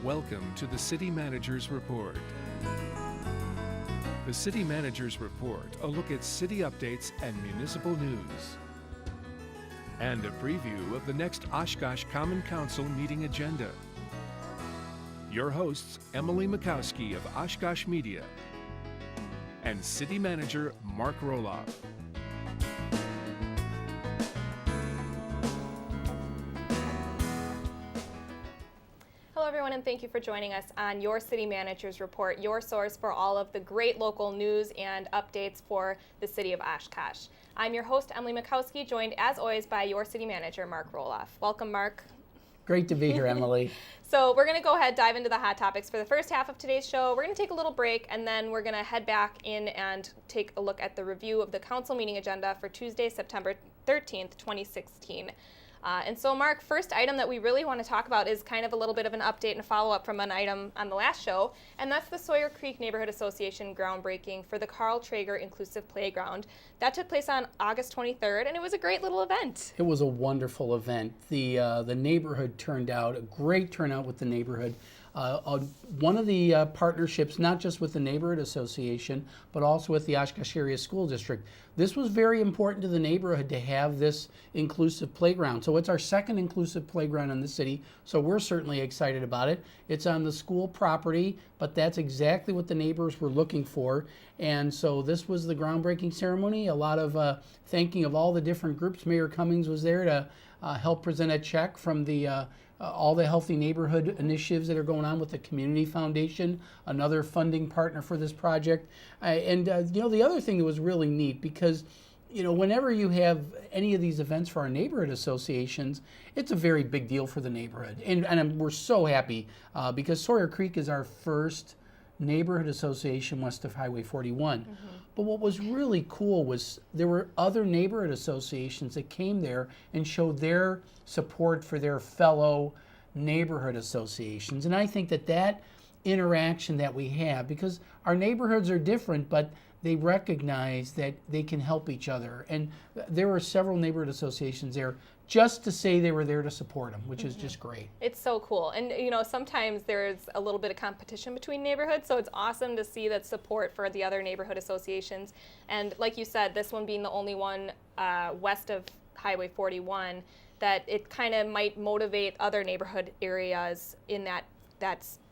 Welcome to the City Manager's Report. The City Manager's Report, a look at city updates and municipal news. And a preview of the next Oshkosh Common Council meeting agenda. Your hosts, Emily Mikowski of Oshkosh Media and City Manager Mark Roloff. Hello everyone, and thank you for joining us on your City Manager's Report, your source for all of the great local news and updates for the City of Oshkosh. I'm your host, Emily Mikowski, joined as always by your City Manager, Mark Roloff. Welcome, Mark. Great to be here, Emily. So we're going to go ahead dive into the hot topics for the first half of today's show. We're going to take a little break, and then we're going to head back in and take a look at the review of the council meeting agenda for Tuesday, September 13th, 2016. And so, Mark, first item that we really want to talk about is kind of a little bit of an update and follow-up from an item on the last show, and that's the Sawyer Creek Neighborhood Association groundbreaking for the Carl Traeger Inclusive Playground. That took place on August 23rd, and it was a great little event. It was a wonderful event. The neighborhood turned out, a great turnout with the neighborhood. One of the partnerships, not just with the Neighborhood Association, but also with the Oshkosh Area School District. This was very important to the neighborhood to have this inclusive playground. So it's our second inclusive playground in the city, so we're certainly excited about it. It's on the school property, but that's exactly what the neighbors were looking for. And so this was the groundbreaking ceremony. A lot of thanking of all the different groups. Mayor Cummings was there to help present a check from the all the healthy neighborhood initiatives that are going on with the Community Foundation, another funding partner for this project. The other thing that was really neat, because whenever you have any of these events for our neighborhood associations, it's a very big deal for the neighborhood. And we're so happy because Sawyer Creek is our first neighborhood association west of Highway 41. Mm-hmm. But what was really cool was there were other neighborhood associations that came there and showed their support for their fellow neighborhood associations. And I think that interaction that we have, because our neighborhoods are different, but they recognize that they can help each other. And there were several neighborhood associations there just to say they were there to support them, which is just great. It's so cool. And, sometimes there's a little bit of competition between neighborhoods, so it's awesome to see that support for the other neighborhood associations. And like you said, this one being the only one west of Highway 41, that it kind of might motivate other neighborhood areas in that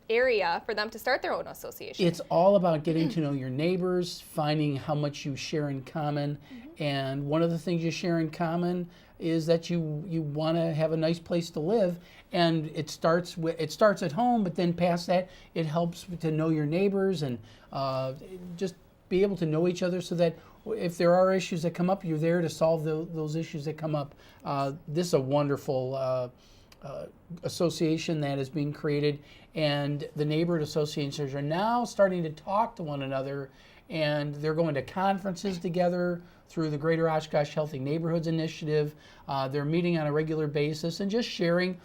area for them to start their own association. It's all about getting to know your neighbors, finding how much you share in common. And one of the things you share in common is that you want to have a nice place to live, and it starts at home, but then past that it helps to know your neighbors and just be able to know each other, so that if there are issues that come up, you're there to solve those issues that come up. This is a wonderful association that is being created, and the neighborhood associations are now starting to talk to one another, and they're going to conferences together through the Greater Oshkosh Healthy Neighborhoods Initiative. They're meeting on a regular basis and just sharing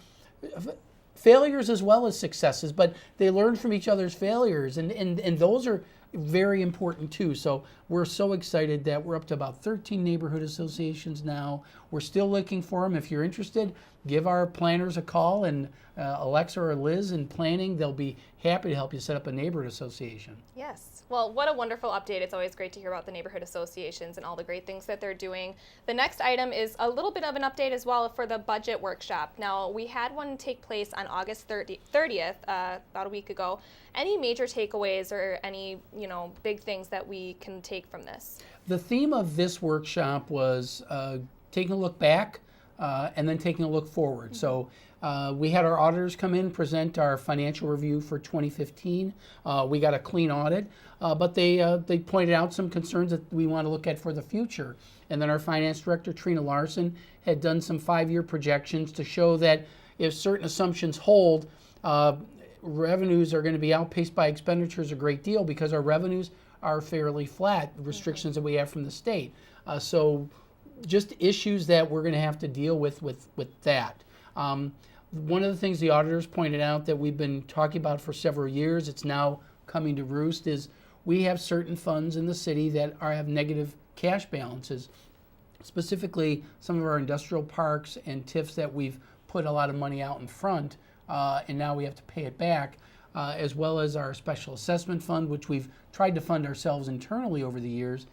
failures as well as successes, but they learn from each other's failures, and those are very important too. So we're so excited that we're up to about 13 neighborhood associations now. We're still looking for them. If you're interested, give our planners a call, and Alexa or Liz in planning, they'll be happy to help you set up a neighborhood association. Yes. Well, what a wonderful update. It's always great to hear about the neighborhood associations and all the great things that they're doing. The next item is a little bit of an update as well for the budget workshop. Now, we had one take place on August 30th, about a week ago. Any major takeaways or any, big things that we can take from this? The theme of this workshop was taking a look back and then taking a look forward. So we had our auditors come in, present our financial review for 2015. We got a clean audit, but they pointed out some concerns that we want to look at for the future. And then our finance director, Trina Larson, had done some 5-year projections to show that if certain assumptions hold, revenues are going to be outpaced by expenditures a great deal, because our revenues are fairly flat, restrictions that we have from the state. So just issues that we're going to have to deal with that. One of the things the auditors pointed out that we've been talking about for several years, it's now coming to roost, is we have certain funds in the city that have negative cash balances. Specifically, some of our industrial parks and TIFs that we've put a lot of money out in front and now we have to pay it back, as well as our special assessment fund, which we've tried to fund ourselves internally over the years.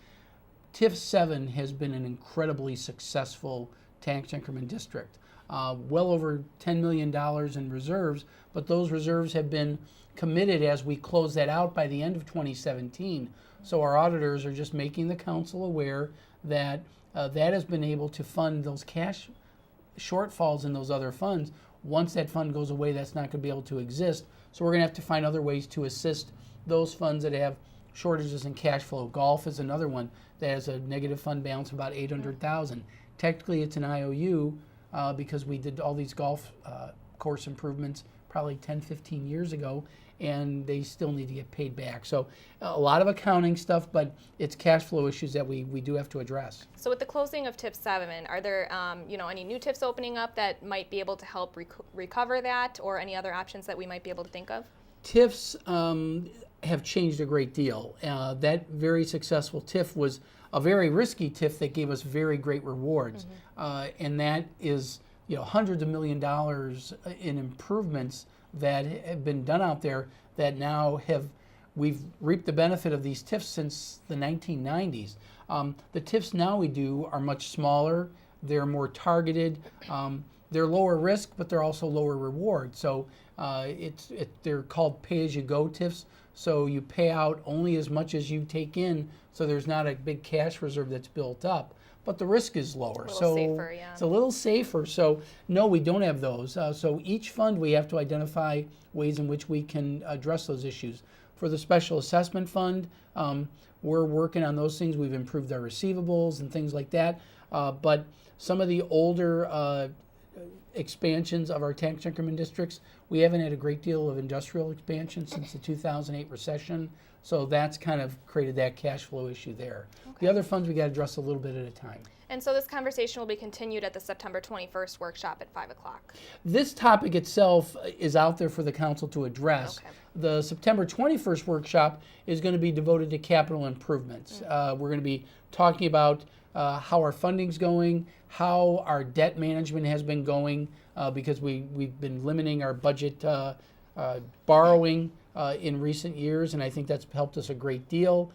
TIF 7 has been an incredibly successful tax increment district. Well over $10 million in reserves, but those reserves have been committed as we close that out by the end of 2017. So our auditors are just making the council aware that that has been able to fund those cash shortfalls in those other funds. Once that fund goes away, that's not going to be able to exist. So we're going to have to find other ways to assist those funds that have shortages in cash flow. Golf is another one that has a negative fund balance of about $800,000. Technically, it's an IOU because we did all these golf course improvements probably 10, 15 years ago, and they still need to get paid back. So a lot of accounting stuff, but it's cash flow issues that we do have to address. So with the closing of TIF 7, are there any new TIFs opening up that might be able to help recover that, or any other options that we might be able to think of? TIFs have changed a great deal. That very successful TIF was a very risky TIF that gave us very great rewards, and that is hundreds of $1 million in improvements that have been done out there that now we've reaped the benefit of these TIFs since the 1990s. The TIFs now we do are much smaller, they're more targeted, they're lower risk, but they're also lower reward. So they're called pay-as-you-go TIFs, so you pay out only as much as you take in, so there's not a big cash reserve that's built up. But the risk is lower, so safer, yeah. It's a little safer. So no, we don't have those. So each fund we have to identify ways in which we can address those issues. For the special assessment fund, we're working on those things. We've improved our receivables and things like that. But some of the older expansions of our tax increment districts, we haven't had a great deal of industrial expansion since the 2008 recession. So that's kind of created that cash flow issue there. Okay. The other funds we got to address a little bit at a time. And so this conversation will be continued at the September 21st workshop at 5 o'clock. This topic itself is out there for the council to address. Okay. The September 21st workshop is going to be devoted to capital improvements. We're going to be talking about how our funding's going, how our debt management has been going, because we've been limiting our budget borrowing in recent years, and I think that's helped us a great deal.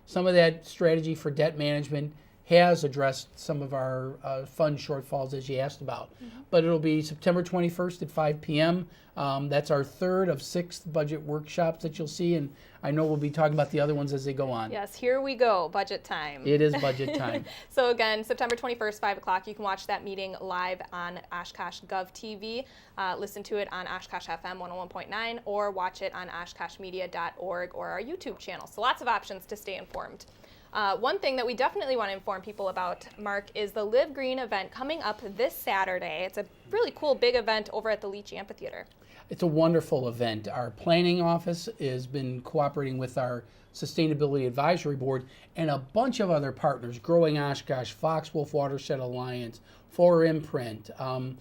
Some of that strategy for debt management has addressed some of our fund shortfalls, as you asked about. But it'll be September 21st at 5 p.m. That's our third of 6 budget workshops that you'll see, and I know we'll be talking about the other ones as they go on. Yes, here we go, budget time. It is budget time. So again, September 21st, 5 o'clock, you can watch that meeting live on Oshkosh Gov TV, listen to it on Oshkosh FM 101.9, or watch it on oshkoshmedia.org or our YouTube channel. So lots of options to stay informed. One thing that we definitely want to inform people about, Mark, is the Live Green event coming up this Saturday. It's a really cool big event over at the Leach Amphitheater. It's a wonderful event. Our planning office has been cooperating with our Sustainability Advisory Board and a bunch of other partners, Growing Oshkosh, Fox Wolf Watershed Alliance, For Imprint, a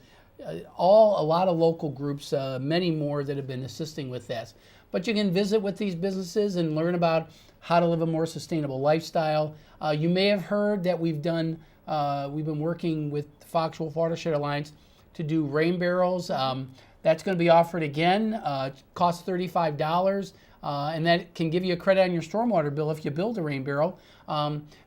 lot of local groups, many more that have been assisting with this. But you can visit with these businesses and learn about how to live a more sustainable lifestyle. You may have heard that we've been working with Fox Wolf Watershed Alliance to do rain barrels. That's going to be offered again. It costs $35, and that can give you a credit on your stormwater bill if you build a rain barrel.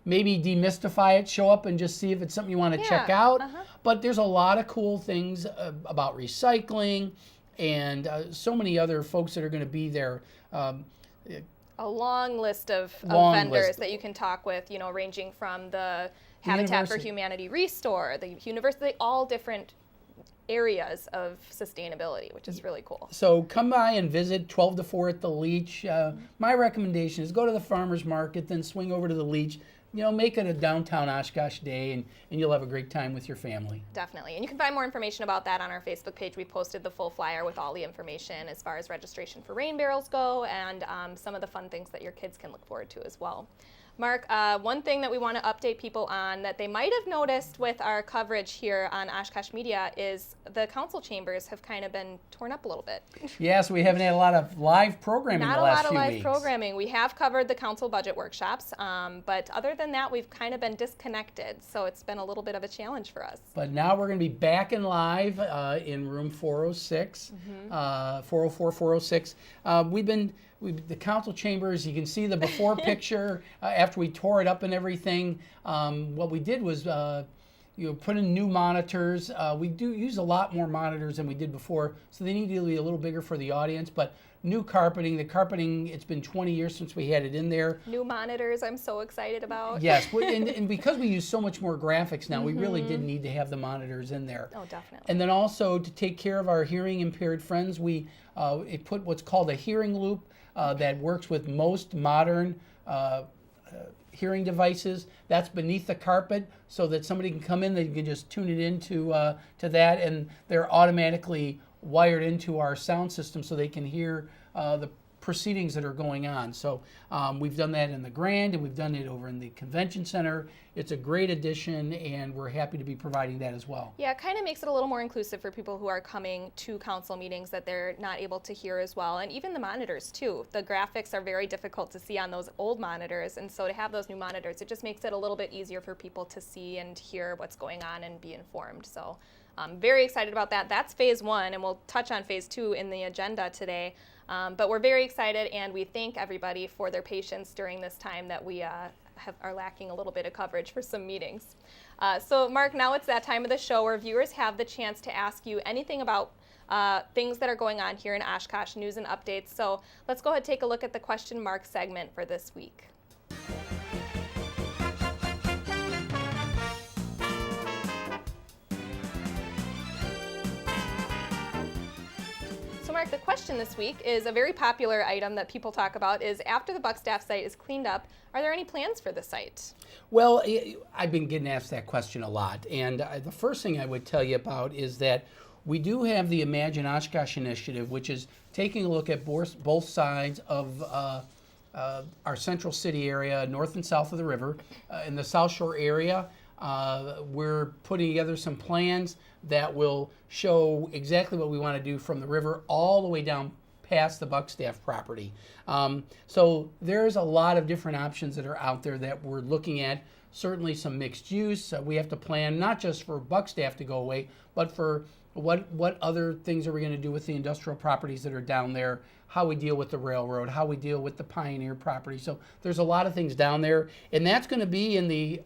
Maybe demystify it, show up and just see if it's something you want to check out. But there's a lot of cool things about recycling and so many other folks that are going to be there. A long list of vendors that you can talk with, ranging from the Habitat for Humanity Restore, the university, all different areas of sustainability, which is really cool. So come by and visit 12 to 4 at the Leach. My recommendation is go to the farmer's market, then swing over to the Leach. Make it a downtown Oshkosh day, and you'll have a great time with your family. Definitely. And you can find more information about that on our Facebook page. We posted the full flyer with all the information as far as registration for rain barrels go and some of the fun things that your kids can look forward to as well. Mark, one thing that we want to update people on that they might have noticed with our coverage here on Oshkosh Media is the council chambers have kind of been torn up a little bit. Yes, we haven't had a lot of live programming Not the a last lot of few live weeks. programming. We have covered the council budget workshops, but other than that, we've kind of been disconnected, so it's been a little bit of a challenge for us. But now we're going to be back in live in room 406, 404, 406. The council chambers, you can see the before picture after we tore it up and everything. What we did was put in new monitors. We do use a lot more monitors than we did before, so they need to be a little bigger for the audience. But new carpeting, it's been 20 years since we had it in there. New monitors, I'm so excited about. Yes, and because we use so much more graphics now, we really did need to have the monitors in there. Oh, definitely. And then also to take care of our hearing impaired friends, we put what's called a hearing loop that works with most modern hearing devices. That's beneath the carpet so that somebody can come in, they can just tune it into to that, and they're automatically wired into our sound system so they can hear the proceedings that are going on. So we've done that in the Grand, and we've done it over in the Convention Center. It's a great addition, and we're happy to be providing that as well. Yeah, it kind of makes it a little more inclusive for people who are coming to council meetings that they're not able to hear as well, and even the monitors too. The graphics are very difficult to see on those old monitors, and so to have those new monitors, it just makes it a little bit easier for people to see and hear what's going on and be informed. So I'm very excited about that. That's phase one, and we'll touch on phase two in the agenda today. But we're very excited, and we thank everybody for their patience during this time that we are lacking a little bit of coverage for some meetings. So Mark, now it's that time of the show where viewers have the chance to ask you anything about things that are going on here in Oshkosh, news and updates. So let's go ahead and take a look at the question mark segment for this week. So Mark, the question this week is a very popular item that people talk about is after the Buckstaff site is cleaned up, are there any plans for the site? Well, I've been getting asked that question a lot, and the first thing I would tell you about is that we do have the Imagine Oshkosh initiative, which is taking a look at both sides of our central city area, north and south of the river. In the South Shore area, we're putting together some plans that will show exactly what we want to do from the river all the way down past the Buckstaff property. So there's a lot of different options that are out there that we're looking at. Certainly some mixed use. We have to plan not just for Buckstaff to go away, but for what other things are we going to do with the industrial properties that are down there, how we deal with the railroad, how we deal with the Pioneer property. So there's a lot of things down there, and that's going to be in the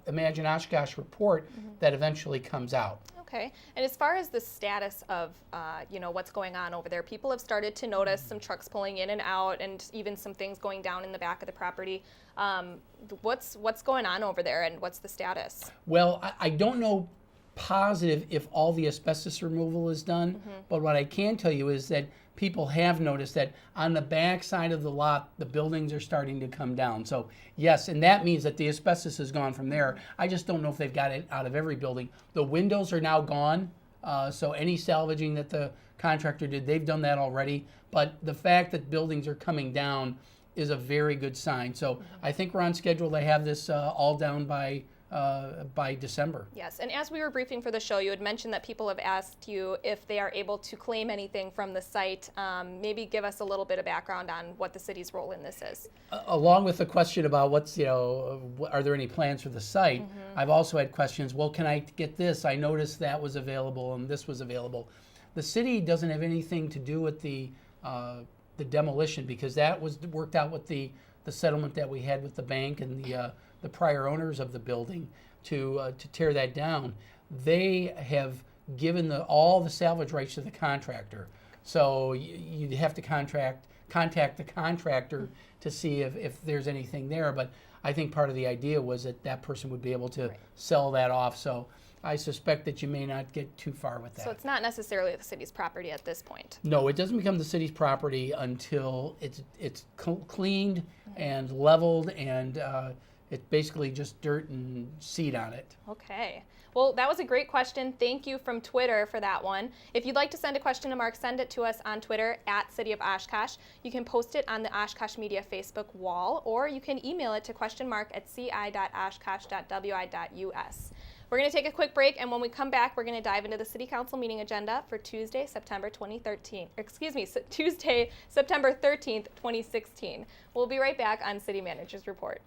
Imagine Oshkosh report that eventually comes out. Okay, and as far as the status of what's going on over there, people have started to notice some trucks pulling in and out, and even some things going down in the back of the property. What's going on over there, and what's the status? Well, I don't know positive if all the asbestos removal is done, but what I can tell you is that people have noticed that on the back side of the lot, the buildings are starting to come down. So yes, and that means that the asbestos is gone from there. I just don't know if they've got it out of every building. The windows are now gone, so any salvaging that the contractor did, they've done that already. But the fact that buildings are coming down is a very good sign. So I think we're on schedule to have this all down by December. Yes, and as we were briefing for the show, you had mentioned that people have asked you if they are able to claim anything from the site. Maybe give us a little bit of background on what the city's role in this is. Along with the question about are there any plans for the site, I've also had questions, well, can I get this? I noticed that was available and this was available. The city doesn't have anything to do with the demolition because that was worked out with the settlement that we had with the bank and the prior owners of the building to tear that down. They have given all the salvage rights to the contractor. So you'd have to contact the contractor to see if there's anything there. But I think part of the idea was that person would be able to sell that off. So I suspect that you may not get too far with that. So it's not necessarily the city's property at this point. No, it doesn't become the city's property until it's cleaned and leveled and it's basically just dirt and seed on it. Okay. Well, that was a great question. Thank you from Twitter for that one. If you'd like to send a question to Mark, send it to us on Twitter at City of Oshkosh. You can post it on the Oshkosh Media Facebook wall, or you can email it to questionmark@ci.oshkosh.wi.us. We're going to take a quick break, and when we come back, we're going to dive into the City Council meeting agenda for Tuesday, September 13th, 2016. We'll be right back on City Manager's Report.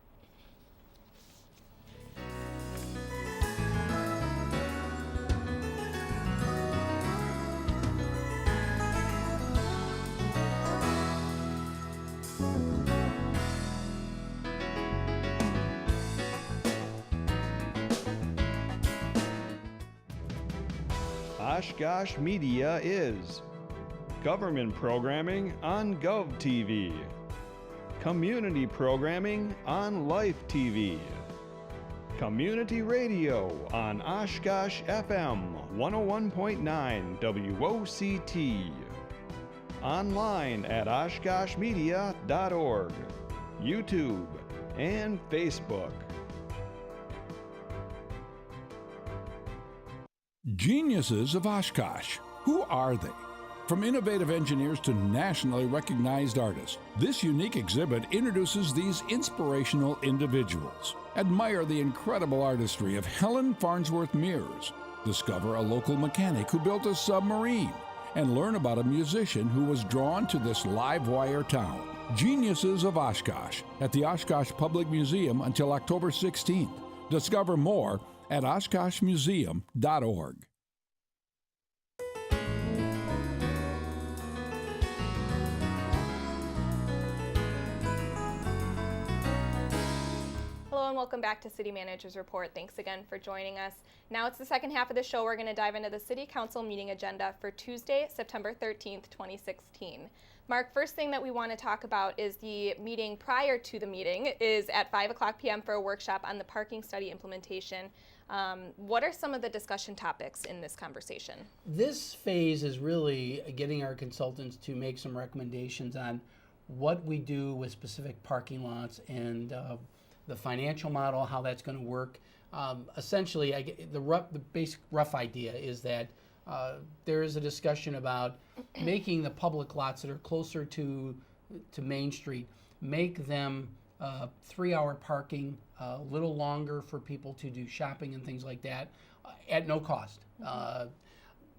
Oshkosh Media is government programming on GovTV, community programming on Life TV, community radio on Oshkosh FM 101.9 WOCT, online at oshkoshmedia.org, YouTube, and Facebook. Geniuses of Oshkosh. Who are they? From innovative engineers to nationally recognized artists, this unique exhibit introduces these inspirational individuals. Admire the incredible artistry of Helen Farnsworth Mears. Discover a local mechanic who built a submarine. And learn about a musician who was drawn to this live wire town. Geniuses of Oshkosh at the Oshkosh Public Museum until October 16th. Discover more at oshkoshmuseum.org. Hello and welcome back to City Manager's Report. Thanks again for joining us. Now it's the second half of the show. We're going to dive into the City Council meeting agenda for Tuesday, September 13th, 2016. Mark, first thing that we want to talk about is the meeting prior to the meeting is at 5 o'clock p.m. for a workshop on the parking study implementation. What are some of the discussion topics in this conversation? This phase is really getting our consultants to make some recommendations on what we do with specific parking lots and the financial model, how that's going to work. Essentially, the basic rough idea is that there is a discussion about making the public lots that are closer to Main Street, make them 3-hour parking, a little longer for people to do shopping and things like that, at no cost.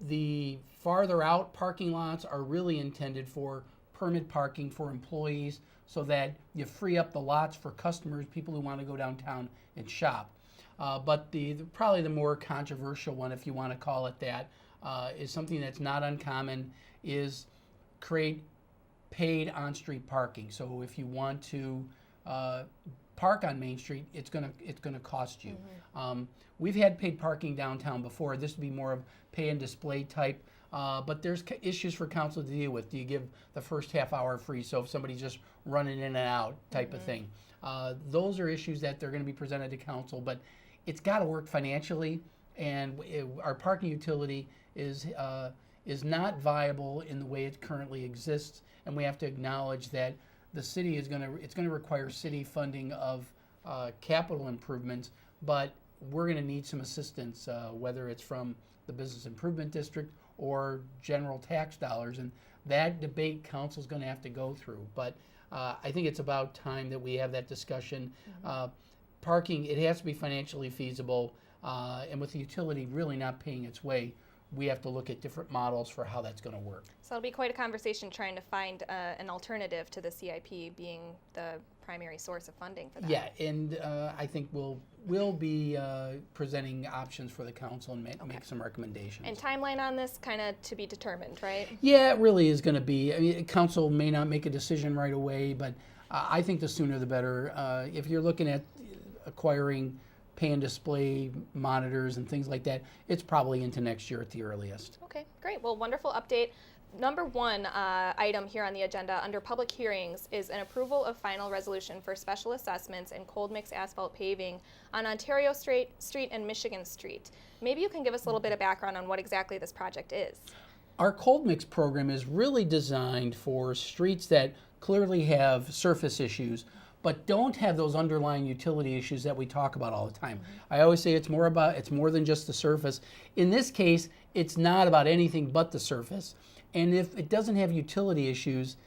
The farther out parking lots are really intended for permit parking for employees so that you free up the lots for customers, people who want to go downtown and shop. But probably the more controversial one, if you want to call it that, is something that's not uncommon, is create paid on-street parking. So if you want to park on Main Street, it's gonna cost you. We've had paid parking downtown before. This would be more of pay and display type, but there's issues for council to deal with. Do you give the first half hour free, so if somebody's just running in and out type of thing? Those are issues that they're going to be presented to council, but it's got to work financially, and our parking utility is not viable in the way it currently exists, and we have to acknowledge that the city is going to require city funding of capital improvements, but we're going to need some assistance, whether it's from the Business Improvement District or general tax dollars, and that debate council's going to have to go through. But I think it's about time that we have that discussion. Parking, it has to be financially feasible, and with the utility really not paying its way, we have to look at different models for how that's going to work. So it'll be quite a conversation trying to find an alternative to the CIP being the primary source of funding for that. Yeah, and I think we'll be presenting options for the council and make some recommendations. And timeline on this kind of to be determined, right? Yeah, it really is going to be. I mean, council may not make a decision right away, but I think the sooner the better. If you're looking at acquiring pay and display monitors and things like that, it's probably into next year at the earliest. Okay, great. Well, wonderful update. Number one item here on the agenda under public hearings is an approval of final resolution for special assessments and cold mix asphalt paving on Ontario Street and Michigan Street. Maybe you can give us a little bit of background on what exactly this project is. Our cold mix program is really designed for streets that clearly have surface issues, but don't have those underlying utility issues that we talk about all the time. I always say it's more than just the surface. In this case, it's not about anything but the surface. And if it doesn't have utility issues,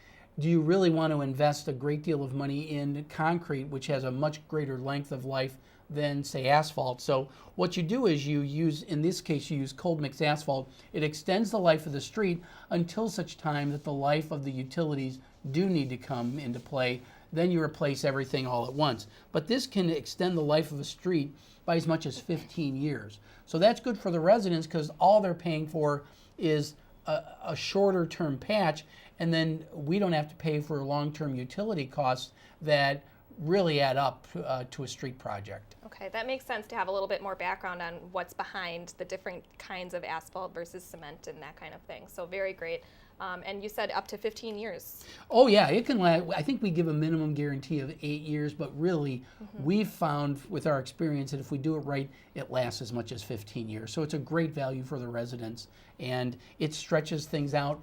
do you really want to invest a great deal of money in concrete, which has a much greater length of life than, say, asphalt? So what you do is in this case, you use cold mix asphalt. It extends the life of the street until such time that the life of the utilities do need to come into play. Then you replace everything all at once. But this can extend the life of a street by as much as 15 years. So that's good for the residents because all they're paying for is a shorter term patch, and then we don't have to pay for long-term utility costs that really add up to a street project. Okay, that makes sense to have a little bit more background on what's behind the different kinds of asphalt versus cement and that kind of thing. So very great. And you said up to 15 years. Oh yeah, it can last. I think we give a minimum guarantee of 8 years, but really we've found with our experience that if we do it right, it lasts as much as 15 years. So it's a great value for the residents, and it stretches things out,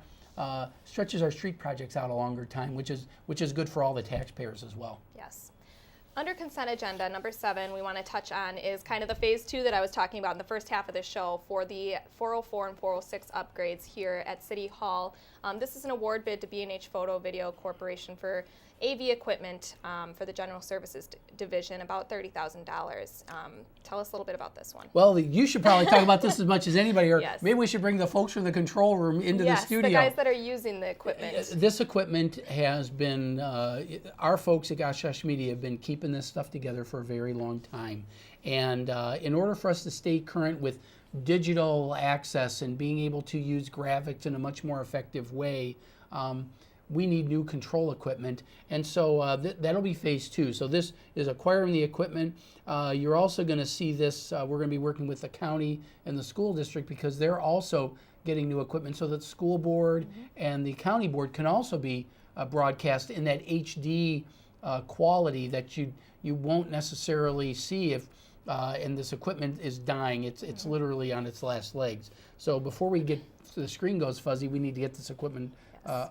stretches our street projects out a longer time, which is good for all the taxpayers as well. Yes. Under consent agenda, number 7, we want to touch on is kind of the phase 2 that I was talking about in the first half of the show for the 404 and 406 upgrades here at City Hall. This is an award bid to B&H Photo Video Corporation for AV equipment for the General Services Division, about $30,000. Tell us a little bit about this one. Well, you should probably talk about this as much as anybody, or Yes. maybe we should bring the folks from the control room into the studio. Yes, the guys that are using the equipment. This equipment has been, our folks at Oshkosh Media have been keeping this stuff together for a very long time. And in order for us to stay current with digital access and being able to use graphics in a much more effective way, we need new control equipment. And so that'll be phase 2. So this is acquiring the equipment. You're also going to see this, we're going to be working with the county and the school district because they're also getting new equipment so that the school board and the county board can also be broadcast in that HD quality that you won't necessarily see if and this equipment is dying. It's literally on its last legs. So before the screen goes fuzzy, we need to get this equipment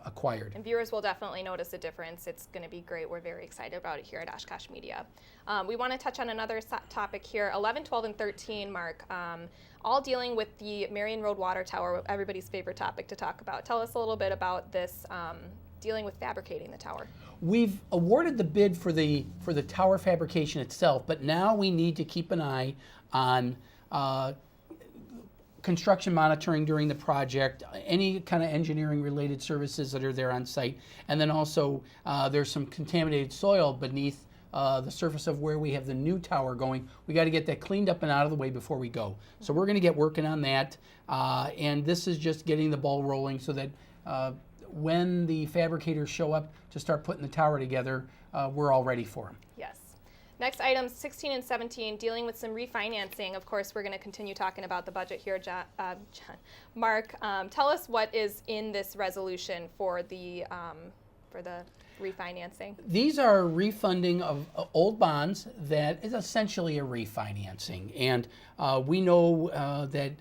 acquired. And viewers will definitely notice a difference. It's going to be great. We're very excited about it here at Oshkosh Media. We want to touch on another topic here, 11, 12, and 13, Mark, all dealing with the Marion Road Water Tower, everybody's favorite topic to talk about. Tell us a little bit about this, dealing with fabricating the tower. We've awarded the bid for the tower fabrication itself, but now we need to keep an eye on construction monitoring during the project, any kind of engineering related services that are there on site, and then also there's some contaminated soil beneath the surface of where we have the new tower going. We got to get that cleaned up and out of the way before we go. So we're going to get working on that, and this is just getting the ball rolling so that when the fabricators show up to start putting the tower together, we're all ready for them. Yes. Next items 16 and 17, dealing with some refinancing. Of course, we're going to continue talking about the budget here. John. Mark, tell us what is in this resolution for the refinancing. These are refunding of old bonds that is essentially a refinancing. And we know that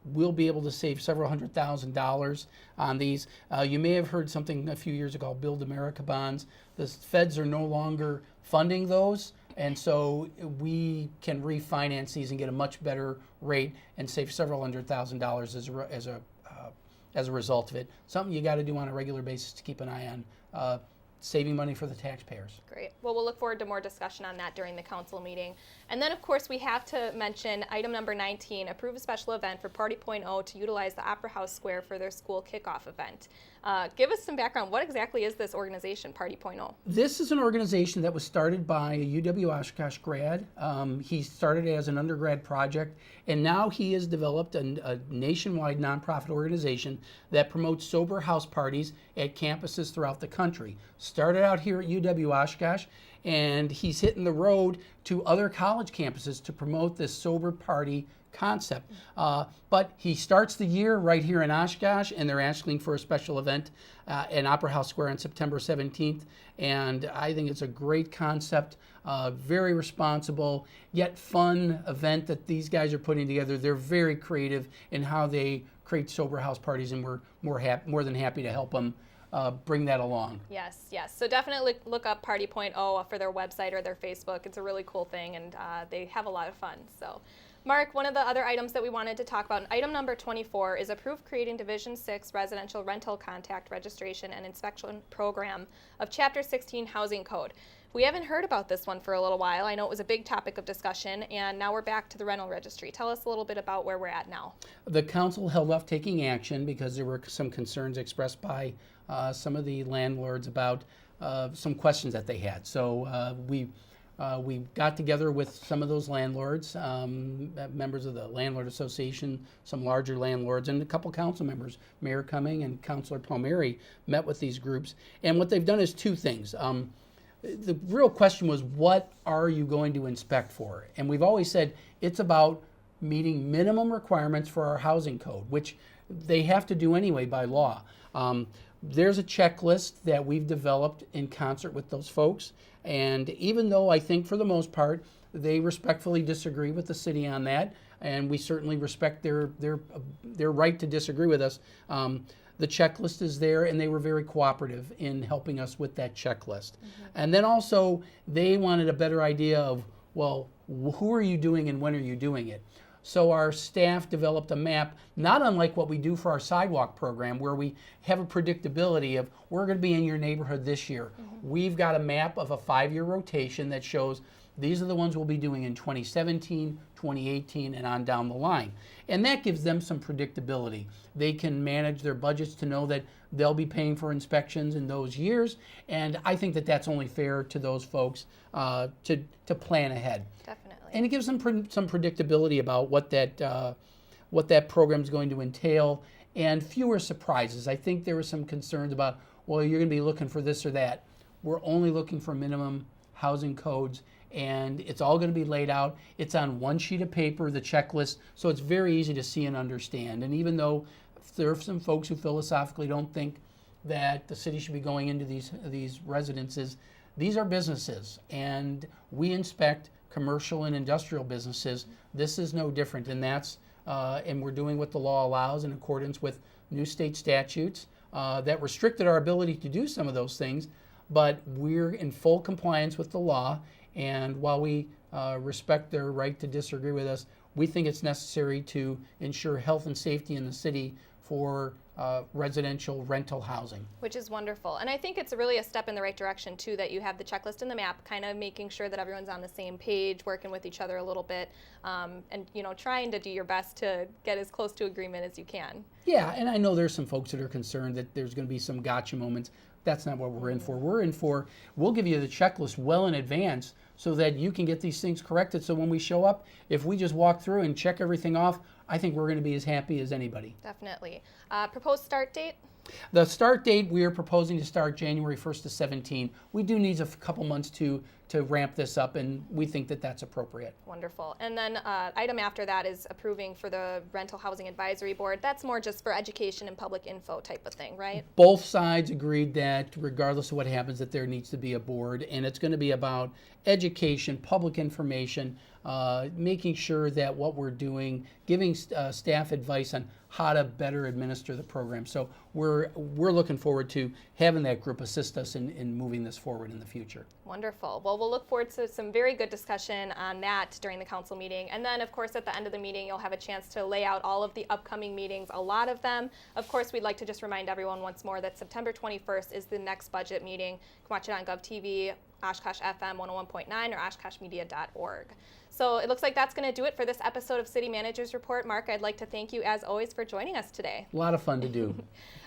we'll be able to save several $100,000 on these. You may have heard something a few years ago, Build America bonds. The feds are no longer funding those. And so we can refinance these and get a much better rate and save several $100,000 as a result of it. Something you got to do on a regular basis to keep an eye on, saving money for the taxpayers. Great. Well, we'll look forward to more discussion on that during the council meeting. And then, of course, we have to mention item number 19, approve a special event for Party .0 to utilize the Opera House Square for their school kickoff event. Give us some background. What exactly is this organization, Party .0? This is an organization that was started by a UW Oshkosh grad. He started as an undergrad project, and now he has developed a nationwide nonprofit organization that promotes sober house parties at campuses throughout the country. Started out here at UW Oshkosh, and he's hitting the road to other college campuses to promote this sober party concept. But he starts the year right here in Oshkosh, and they're asking for a special event in Opera House Square on September 17th. And I think it's a great concept, very responsible, yet fun event that these guys are putting together. They're very creative in how they create sober house parties, and we're more than happy to help them bring that along. Yes, yes. So definitely look up Party Point O for their website or their Facebook. It's a really cool thing, and they have a lot of fun. So, Mark, one of the other items that we wanted to talk about, item number 24, is approve creating Division 6 residential rental contact registration and inspection program of Chapter 16 Housing Code. We haven't heard about this one for a little while. I know it was a big topic of discussion, and now we're back to the rental registry. Tell us a little bit about where we're at now. The council held off taking action because there were some concerns expressed by some of the landlords about some questions that they had. So we got together with some of those landlords, members of the Landlord Association, some larger landlords, and a couple council members, Mayor Cumming and Councilor Palmieri, met with these groups. And what they've done is two things. The real question was, what are you going to inspect for? And we've always said it's about meeting minimum requirements for our housing code, which they have to do anyway by law. There's a checklist that we've developed in concert with those folks, and even though I think for the most part they respectfully disagree with the city on that, and we certainly respect their right to disagree with us, the checklist is there, and they were very cooperative in helping us with that checklist. And then also they wanted a better idea of, well, who are you doing and when are you doing it? So our staff developed a map, not unlike what we do for our sidewalk program, where we have a predictability of, we're going to be in your neighborhood this year. We've got a map of a 5-year rotation that shows these are the ones we'll be doing in 2017, 2018, and on down the line. And that gives them some predictability. They can manage their budgets to know that they'll be paying for inspections in those years, and I think that that's only fair to those folks to plan ahead. Definitely. And it gives them some predictability about what that program is going to entail, and fewer surprises. I think there were some concerns about, well, you're going to be looking for this or that. We're only looking for minimum housing codes, and it's all going to be laid out. It's on one sheet of paper, the checklist, so it's very easy to see and understand. And even though there are some folks who philosophically don't think that the city should be going into these residences, these are businesses, and we inspect commercial and industrial businesses. This is no different, and and we're doing what the law allows in accordance with new state statutes that restricted our ability to do some of those things, but we're in full compliance with the law, and while we respect their right to disagree with us, we think it's necessary to ensure health and safety in the city for residential rental housing. Which is wonderful. And I think it's really a step in the right direction, too, that you have the checklist and the map, kind of making sure that everyone's on the same page, working with each other a little bit, and, trying to do your best to get as close to agreement as you can. Yeah, and I know there's some folks that are concerned that there's going to be some gotcha moments. That's not what we're in for. We'll give you the checklist well in advance so that you can get these things corrected. So when we show up, if we just walk through and check everything off, I think we're going to be as happy as anybody. Definitely. Proposed start date? The start date, we are proposing to start January 1st to 17. We do need a couple months to ramp this up, and we think that that's appropriate. Wonderful. And then item after that is approving for the Rental Housing Advisory Board. That's more just for education and public info type of thing, right? Both sides agreed that regardless of what happens, that there needs to be a board, and it's going to be about education, public information, making sure that what we're doing, giving staff advice on how to better administer the program. So we're looking forward to having that group assist us in moving this forward in the future. Wonderful. Well, we'll look forward to some very good discussion on that during the council meeting. And then, of course, at the end of the meeting, you'll have a chance to lay out all of the upcoming meetings, a lot of them. Of course, we'd like to just remind everyone once more that September 21st is the next budget meeting. You can watch it on GovTV, Oshkosh FM 101.9, or oshkoshmedia.org. So it looks like that's going to do it for this episode of City Manager's Report. Mark, I'd like to thank you, as always, for joining us today. A lot of fun to do.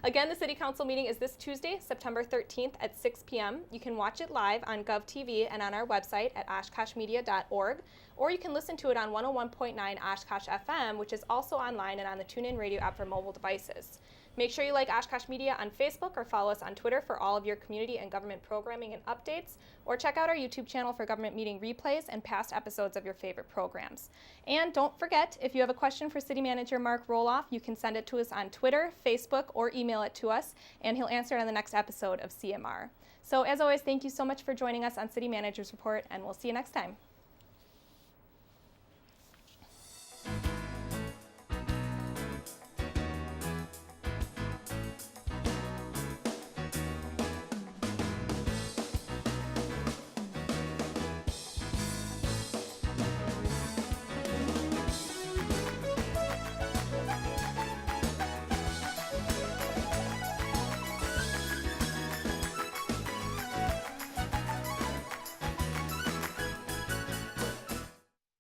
Again, the City Council meeting is this Tuesday, September 13th at 6 p.m. You can watch it live on GovTV and on our website at oshkoshmedia.org, or you can listen to it on 101.9 Oshkosh FM, which is also online and on the TuneIn radio app for mobile devices. Make sure you like Oshkosh Media on Facebook or follow us on Twitter for all of your community and government programming and updates, or check out our YouTube channel for government meeting replays and past episodes of your favorite programs. And don't forget, if you have a question for City Manager Mark Roloff, you can send it to us on Twitter, Facebook, or email it to us, and he'll answer it on the next episode of CMR. So as always, thank you so much for joining us on City Manager's Report, and we'll see you next time.